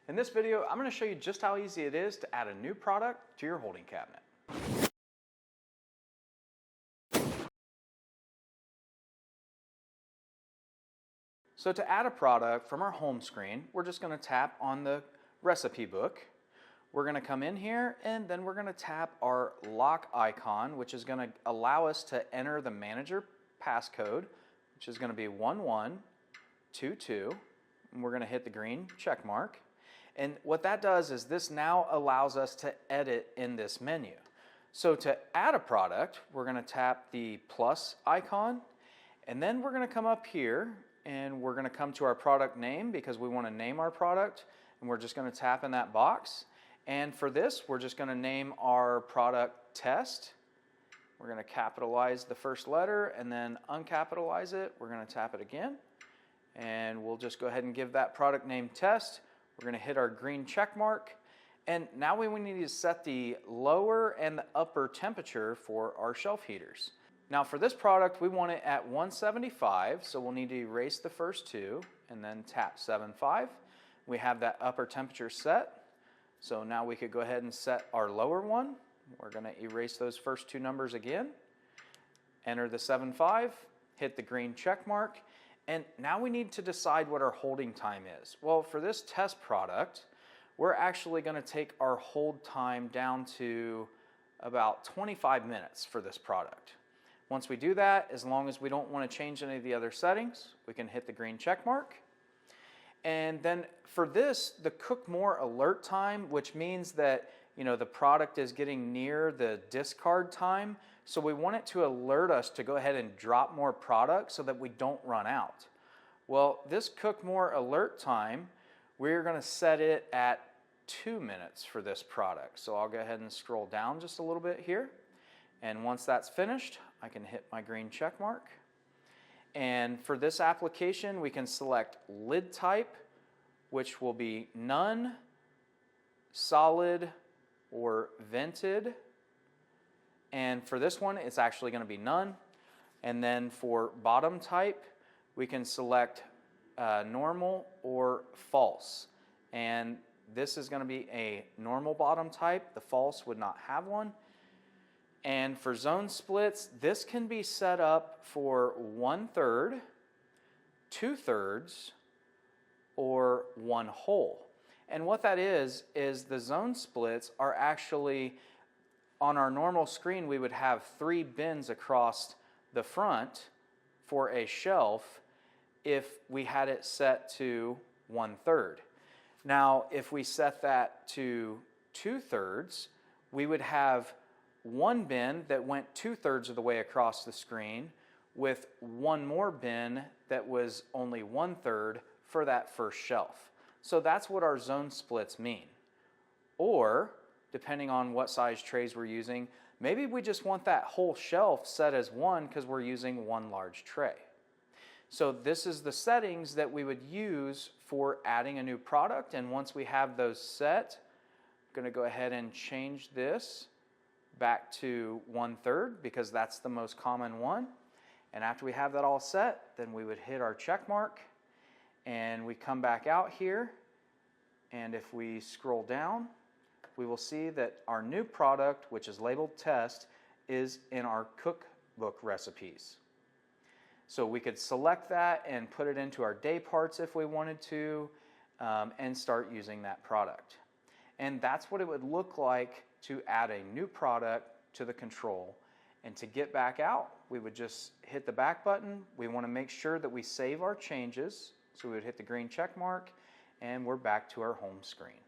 In this video, I'm going to show you just how easy it is to add a new product to your holding cabinet. So to add a product from our home screen, we're just going to tap on the recipe book. We're going to come in here and then we're going to tap our lock icon, which is going to allow us to enter the manager passcode, which is going to be 1122. And we're going to hit the green check mark. And what that does is this now allows us to edit in this menu. So to add a product, we're going to tap the plus icon, and then we're going to come up here and we're going to come to our product name because we want to name our product, and we're just going to tap in that box. And for this, we're just going to name our product Test. We're going to capitalize the first letter and then uncapitalize it. We're going to tap it again, and we'll just go ahead and give that product name Test. We're going to hit our green check mark, and now we need to set the lower and the upper temperature for our shelf heaters. Now for this product, we want it at 175, so we'll need to erase the first two and then tap 7.5. We have that upper temperature set, so now we could go ahead and set our lower one. We're going to erase those first two numbers again, enter the 7.5, hit the green check mark, and now we need to decide what our holding time is. Well, for this test product, we're actually going to take our hold time down to about 25 minutes for this product. Once we do that, as long as we don't want to change any of the other settings, we can hit the green check mark. And then for this, the cook more alert time, which means that the product is getting near the discard time, so we want it to alert us to go ahead and drop more product so that we don't run out. Well, this cook more alert time, we're going to set it at 2 minutes for this product. So I'll go ahead and scroll down just a little bit here, and once that's finished, I can hit my green check mark. And for this application, we can select lid type, which will be none, solid, or vented. And for this one, it's actually going to be none. And then for bottom type, we can select normal or false. And this is going to be a normal bottom type. The false would not have one. And for zone splits, this can be set up for 1/3, 2/3, or 1 whole. And what that is the zone splits are actually, on our normal screen, we would have 3 bins across the front for a shelf if we had it set to 1/3. Now, if we set that to 2/3, we would have 1 bin that went 2/3 of the way across the screen with 1 more bin that was only 1/3 for that first shelf. So that's what our zone splits mean. Or, depending on what size trays we're using, maybe we just want that whole shelf set as 1 because we're using 1 large tray. So this is the settings that we would use for adding a new product, and once we have those set, I'm going to go ahead and change this back to 1/3 because that's the most common one. And after we have that all set, then we would hit our check mark, and we come back out here, and if we scroll down, we will see that our new product, which is labeled Test, is in our cookbook recipes. So we could select that and put it into our day parts if we wanted to, and start using that product. And that's what it would look like to add a new product to the control. And to get back out, we would just hit the back button. We want to make sure that we save our changes, so we would hit the green check mark, and we're back to our home screen.